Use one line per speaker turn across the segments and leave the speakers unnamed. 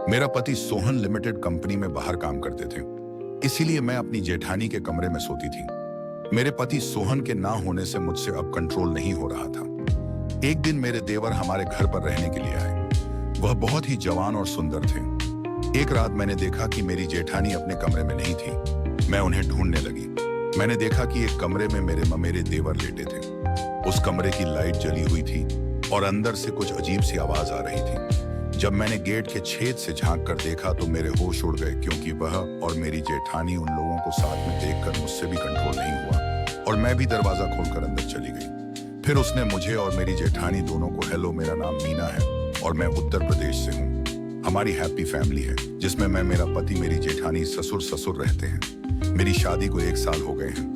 मेरा पति Sohan limited company में बाहर काम करते थे, इसीलिए मैं अपनी जेठानी के कमरे में सोती थी। मेरे पति सोहन के ना होने से मुझसे अब कंट्रोल नहीं हो रहा था। एक दिन मेरे देवर हमारे घर पर रहने के लिए आए। वह बहुत ही जवान और सुंदर थे। एक रात मैंने देखा कि मेरी जेठानी अपने कमरे में नहीं थी। मैं उन्हें ढूंढने लगी। मैंने देखा कि एक कमरे में मेरे देवर लेटे थे। उस कमरे की लाइट जली हुई थी और अंदर से कुछ अजीब सी आवाज आ रही थी। जब मैंने गेट के छेद से झांक कर देखा तो मेरे होश उड़ गए, क्योंकि वह और मेरी जेठानी उन लोगों को साथ में देखकर मुझसे भी कंट्रोल नहीं हुआ और मैं भी दरवाजा खोलकर अंदर चली गई। फिर उसने मुझे और मेरी जेठानी दोनों को, हेलो मेरा नाम मीना है और मैं उत्तर प्रदेश से हूँ। हमारी हैप्पी फैमिली है जिसमें मैं, मेरा पति, मेरी जेठानी, ससुर रहते हैं। मेरी शादी को 1 साल हो गए हैं।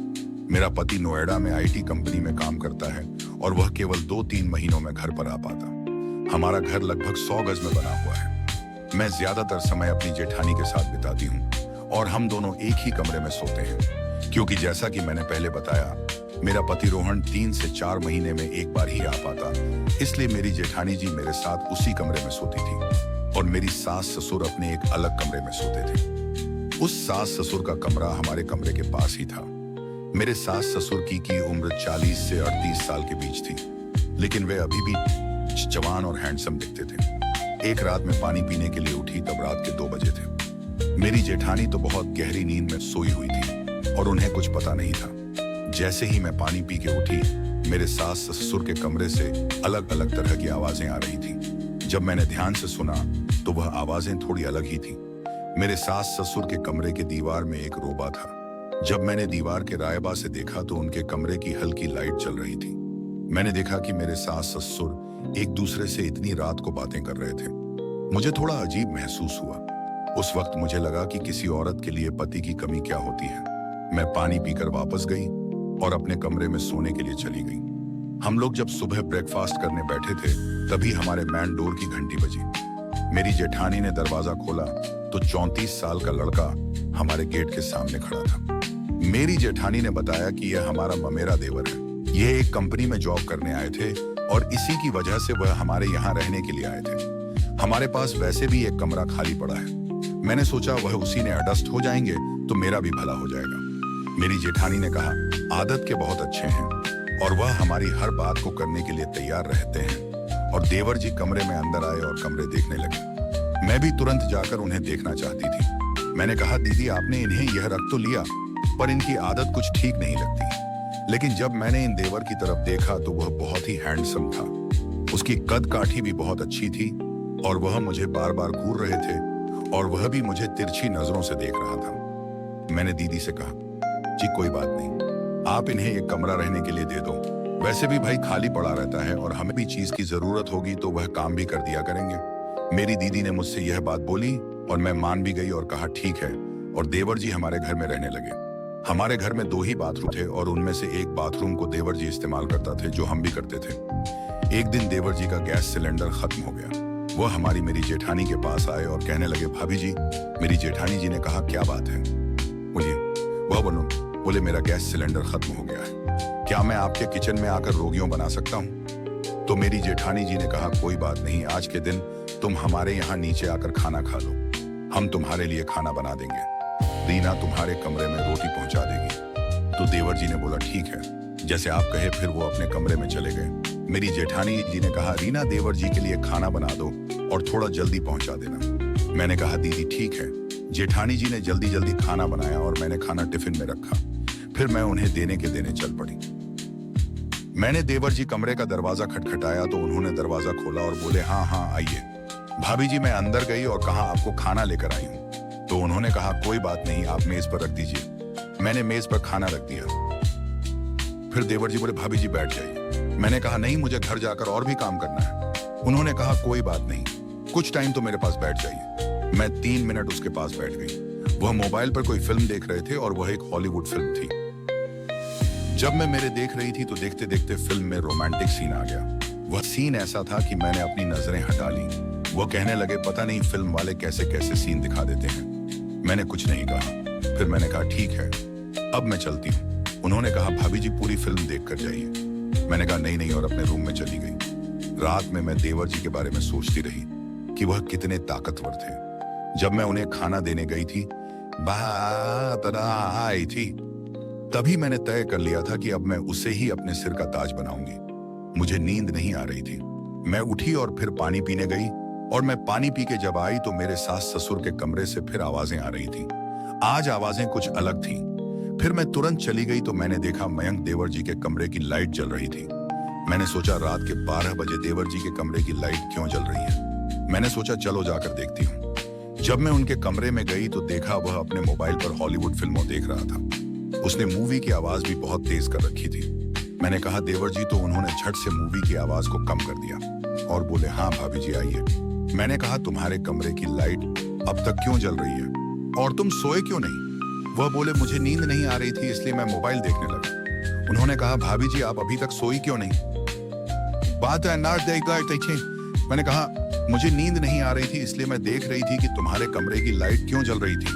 मेरा पति नोएडा में IT कंपनी में काम करता है और वह केवल 2-3 महीनों में घर पर आ पाता। हमारा घर लगभग 100 गज में बना हुआ है। मैं ज्यादातर समय अपनी जेठानी के साथ बिताती हूँ और हम दोनों एक ही कमरे में सोते हैं, क्योंकि जैसा कि मैंने पहले बताया, मेरा पति रोहन 3 से 4 महीने में एक बार ही आ पाता, इसलिए मेरी जेठानी जी मेरे साथ उसी कमरे में सोती थी और मेरी सास ससुर अपने एक अलग कमरे में सोते थे। उस सास ससुर का कमरा हमारे कमरे के पास ही था। मेरे सास ससुर की उम्र 40 से 38 साल के बीच थी, लेकिन वे अभी भी जवान और हैंडसम दिखते थे। एक रात में पानी पीने के लिए उठी, तब रात के 2 बजे थे। मेरी जेठानी तो बहुत गहरी नींद में सोई हुई थी और उन्हें कुछ पता नहीं था। जैसे ही मैं पानी पी के उठी, मेरे सास ससुर के कमरे से अलग अलग तरह की आवाजें आ रही थी। जब मैंने ध्यान से सुना तो वह आवाजें थोड़ी अलग ही थी। मेरे सास ससुर के कमरे के दीवार में एक रोबा था। जब मैंने दीवार के रायबा से देखा तो उनके कमरे की हल्की लाइट चल रही थी। मैंने देखा कि मेरे सास ससुर एक दूसरे से इतनी रात को बातें कर रहे थे। मुझे थोड़ा अजीब महसूस हुआ। उस वक्त मुझे लगा कि किसी औरत के लिए पति की कमी क्या होती है। मैं पानी पीकर वापस गई और अपने कमरे में सोने के लिए चली गई। हम लोग जब सुबह ब्रेकफास्ट करने बैठे थे, तभी हमारे मैन डोर की घंटी बजी। मेरी जेठानी ने दरवाजा खोला तो 34 साल का लड़का हमारे गेट के सामने खड़ा था। मेरी जेठानी ने बताया कि यह हमारा ममेरा देवर है। यह एक कंपनी में जॉब करने आए थे और इसी की वजह से वह हमारे यहाँ रहने के लिए आए थे। हमारे पास वैसे भी एक कमरा खाली पड़ा है। मैंने सोचा वह उसी ने एडजस्ट हो जाएंगे तो मेरा भी भला हो जाएगा। मेरी जेठानी ने कहा, आदत के बहुत अच्छे हैं और वह हमारी हर बात को करने के लिए तैयार रहते हैं। और देवर जी कमरे में अंदर आए और कमरे देखने लगे। मैं भी तुरंत जाकर उन्हें देखना चाहती थी। मैंने कहा, दीदी आपने इन्हें यह रख तो लिया, पर इनकी आदत कुछ ठीक नहीं लगती। लेकिन जब मैंने इन देवर की तरफ देखा तो वह बहुत ही हैंडसम था। उसकी कद काठी भी बहुत अच्छी थी और वह मुझे बार बार घूर रहे थे और वह भी मुझे तिरछी नजरों से देख रहा था। मैंने दीदी से कहा, जी कोई बात नहीं, आप इन्हें एक कमरा रहने के लिए दे दो। वैसे भी भाई खाली पड़ा रहता है और हमें भी चीज की जरूरत होगी तो वह काम भी कर दिया करेंगे। मेरी दीदी ने मुझसे यह बात बोली और मैं मान भी गई और कहा ठीक है, और देवर जी हमारे घर में रहने लगे। हमारे घर में 2 ही बाथरूम थे और उनमें से एक बाथरूम को देवर जी इस्तेमाल करता थे, जो हम भी करते थे। एक दिन देवर जी का गैस सिलेंडर खत्म हो गया। वह मेरी जेठानी के पास आए और कहने लगे, भाभी जी। मेरी जेठानी जी ने कहा, क्या बात है? वह बोले, मेरा गैस सिलेंडर खत्म हो गया है, क्या मैं आपके किचन में आकर रोगियों बना सकता हूँ? तो मेरी जेठानी जी ने कहा, कोई बात नहीं, आज के दिन तुम हमारे यहाँ नीचे आकर खाना खा लो, हम तुम्हारे लिए खाना बना देंगे। रीना तुम्हारे कमरे में रोटी पहुंचा देगी। तो देवर जी ने बोला, ठीक है, जैसे आप कहे। फिर वो अपने कमरे में चले गए। मेरी जेठानी जी ने कहा, रीना देवर जी के लिए खाना बना दो और थोड़ा जल्दी पहुंचा देना। मैंने कहा, दीदी ठीक है। जेठानी जी ने जल्दी जल्दी खाना बनाया और मैंने खाना टिफिन में रखा। फिर मैं उन्हें देने चल पड़ी। मैंने देवर जी कमरे का दरवाजा खटखटाया तो उन्होंने दरवाजा खोला और बोले, हाँ आइए। भाभी जी मैं अंदर गई और कहा, आपको खाना लेकर आई हूँ। तो उन्होंने कहा, कोई बात नहीं, आप मेज पर रख दीजिए। मैंने मेज पर खाना रख दिया। फिर देवर जी बोले, भाभी जी बैठ जाइए। मैंने कहा, नहीं, मुझे घर जाकर और भी काम करना है। उन्होंने कहा, कोई बात नहीं, कुछ टाइम तो मेरे पास बैठ जाइए। मैं 3 मिनट उसके पास बैठ गई। वह मोबाइल पर कोई फिल्म देख रहे थे और वह एक हॉलीवुड फिल्म थी। जब मैं मेरे देख रही थी तो देखते देखते फिल्म में रोमांटिक सीन आ गया। वह सीन ऐसा था कि मैंने अपनी नजरें हटा ली। वो कहने लगे, पता नहीं फिल्म वाले कैसे कैसे सीन दिखा देते हैं। मैंने कुछ नहीं कहा। फिर मैंने कहा, ठीक है, अब मैं चलती हूँ। उन्होंने कहा, भाभी जी पूरी फिल्म देख कर जाइए। मैंने कहा, नहीं, और अपने रूम में चली गई। रात में मैं देवर जी के बारे में सोचती रही कि वह कितने ताकतवर थे। जब मैं उन्हें खाना देने गई थी, बात आई थी, तभी मैंने तय कर लिया था कि अब मैं उसे ही अपने सिर का ताज बनाऊंगी। मुझे नींद नहीं आ रही थी। मैं उठी और फिर पानी पीने गई, और मैं पानी पी के जब आई तो मेरे सास ससुर के कमरे से फिर आवाजें आ रही थी। आज आवाजें कुछ अलग थीं। फिर मैं तुरंत चली गई तो मैंने देखा मयंक देवर जी के कमरे की लाइट जल रही थी। मैंने सोचा रात के 12 बजे देवर जी के कमरे की लाइट क्यों जल रही है। मैंने सोचा चलो जाकर देखती हूँ। जब मैं उनके कमरे में गई तो देखा वह अपने मोबाइल पर हॉलीवुड फिल्मों देख रहा था। उसने मूवी की आवाज भी बहुत तेज कर रखी थी। मैंने कहा देवर जी, तो उन्होंने झट से मूवी की आवाज को कम कर दिया और बोले हाँ भाभी जी आइए। मैंने कहा तुम्हारे कमरे की लाइट अब तक क्यों जल रही है और तुम सोए क्यों नहीं? वह बोले मुझे नींद नहीं आ रही थी इसलिए मैं मोबाइल देखने लगा। उन्होंने कहा भाभी जी आप अभी तक सोई क्यों नहीं? बात है ना मैंने कहा मुझे नींद नहीं आ रही थी इसलिए मैं देख रही थी कि तुम्हारे कमरे की लाइट क्यों जल रही थी।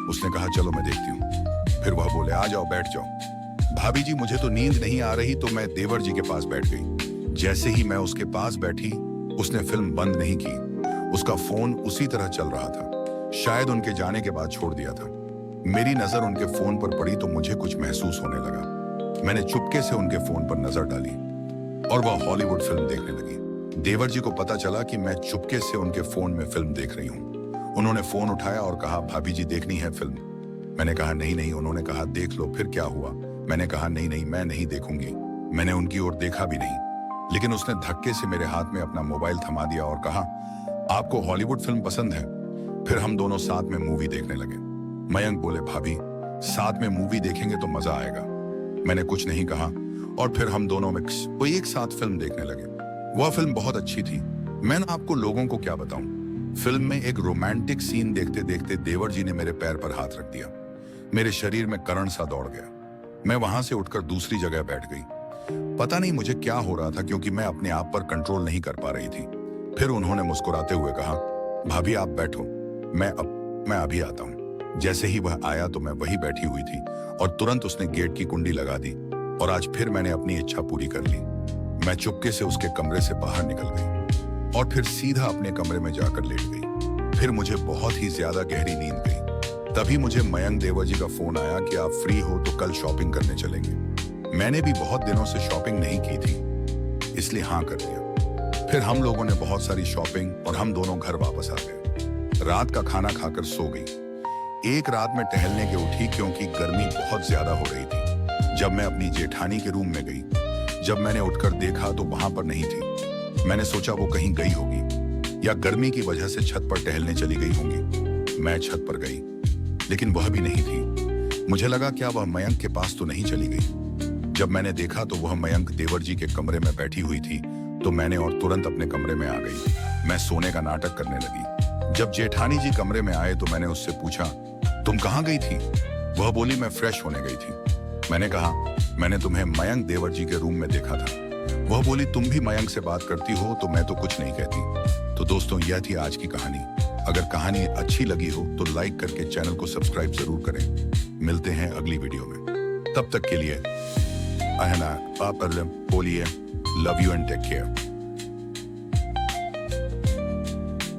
उसने कहा चलो मैं देखती हूँ। फिर वह बोले आ जाओ बैठ जाओ। भाभी जी मुझे तो नींद नहीं आ रही तो मैं देवर जी के पास बैठ गई। जैसे ही मैं उसके पास बैठी उसने फिल्म बंद नहीं की। उसका फोन उसी तरह चल रहा था, शायद उनके जाने के बाद छोड़ दिया था। मेरी नजर उनके फोन पर पड़ी तो मुझे कुछ महसूस होने लगा। मैंने चुपके से उनके फोन पर नजर डाली और वह हॉलीवुड फिल्म देखने लगी। देवर जी को पता चला कि मैं चुपके से उनके फोन में फिल्म देख रही हूँ। उन्होंने फोन उठाया और कहा भाभी जी देखनी है फिल्म। मैंने कहा नहीं नहीं। उन्होंने कहा देख लो। फिर क्या हुआ? मैंने कहा नहीं नहीं मैं नहीं देखूंगी। मैंने उनकी ओर देखा भी नहीं, लेकिन उसने धक्के से मेरे हाथ में अपना मोबाइल थमा दिया और कहा आपको हॉलीवुड फिल्म पसंद है? फिर हम दोनों साथ में मूवी देखने लगे। मयंक बोले भाभी साथ में मूवी देखेंगे तो मजा आएगा। मैंने कुछ नहीं कहा और फिर हम दोनों में कोई एक साथ फिल्म देखने लगे। वह फिल्म बहुत अच्छी थी। मैं आपको लोगों को क्या बताऊं, फिल्म में एक रोमांटिक सीन देखते देखते देवर जी ने मेरे पैर पर हाथ रख दिया। मेरे शरीर में करंट सा दौड़ गया। मैं वहां से उठकर दूसरी जगह बैठ गई। पता नहीं मुझे क्या हो रहा था क्योंकि मैं अपने आप पर कंट्रोल नहीं कर पा रही थी। फिर उन्होंने मुस्कुराते हुए कहा भाभी आप बैठो, मैं अभी आता हूँ। जैसे ही वह आया तो मैं वही बैठी हुई थी और तुरंत उसने गेट की कुंडी लगा दी और आज फिर मैंने अपनी इच्छा पूरी कर ली। मैं चुपके से उसके कमरे से बाहर निकल गई और फिर सीधा अपने कमरे में जाकर लेट गई। फिर मुझे बहुत ही ज्यादा गहरी नींद गई। तभी मुझे मयंक देवर जी का फोन आया कि आप फ्री हो तो कल शॉपिंग करने चलेंगे। मैंने भी बहुत दिनों से शॉपिंग नहीं की थी इसलिए हाँ कर दिया। फिर हम लोगों ने बहुत सारी शॉपिंग और हम दोनों घर वापस आ गए। रात का खाना खाकर सो गई। एक रात में टहलने के उठी क्योंकि गर्मी बहुत ज्यादा हो रही थी। जब मैं अपनी जेठानी के रूम में गई, जब मैंने उठकर देखा तो वहां पर नहीं थी। मैंने सोचा वो कहीं गई होगी या गर्मी की वजह से छत पर टहलने चली गई होंगी। मैं छत पर गई लेकिन वह भी नहीं थी। मुझे लगा क्या वह मयंक के पास तो नहीं चली गई। जब मैंने देखा तो वह मयंक देवर जी के कमरे में बैठी हुई थी तो मैंने और तुरंत अपने कमरे में आ गई। मैं सोने का नाटक करने लगी। जब जेठानी जी कमरे में आए तो मैंने उससे पूछा तुम कहाँ गई थी? वह बोली मैं फ्रेश होने गई थी। मैंने कहा मैंने तुम्हें मयंक देवर जी के रूम में देखा था। वह बोली तुम भी मयंक से बात करती हो तो मैं तो कुछ नहीं कहती। तो दोस्तों यह थी आज की कहानी। अगर कहानी अच्छी लगी हो तो लाइक करके चैनल को सब्सक्राइब जरूर करें। मिलते हैं अगली वीडियो में, तब तक के लिए बोलिए love you and take care.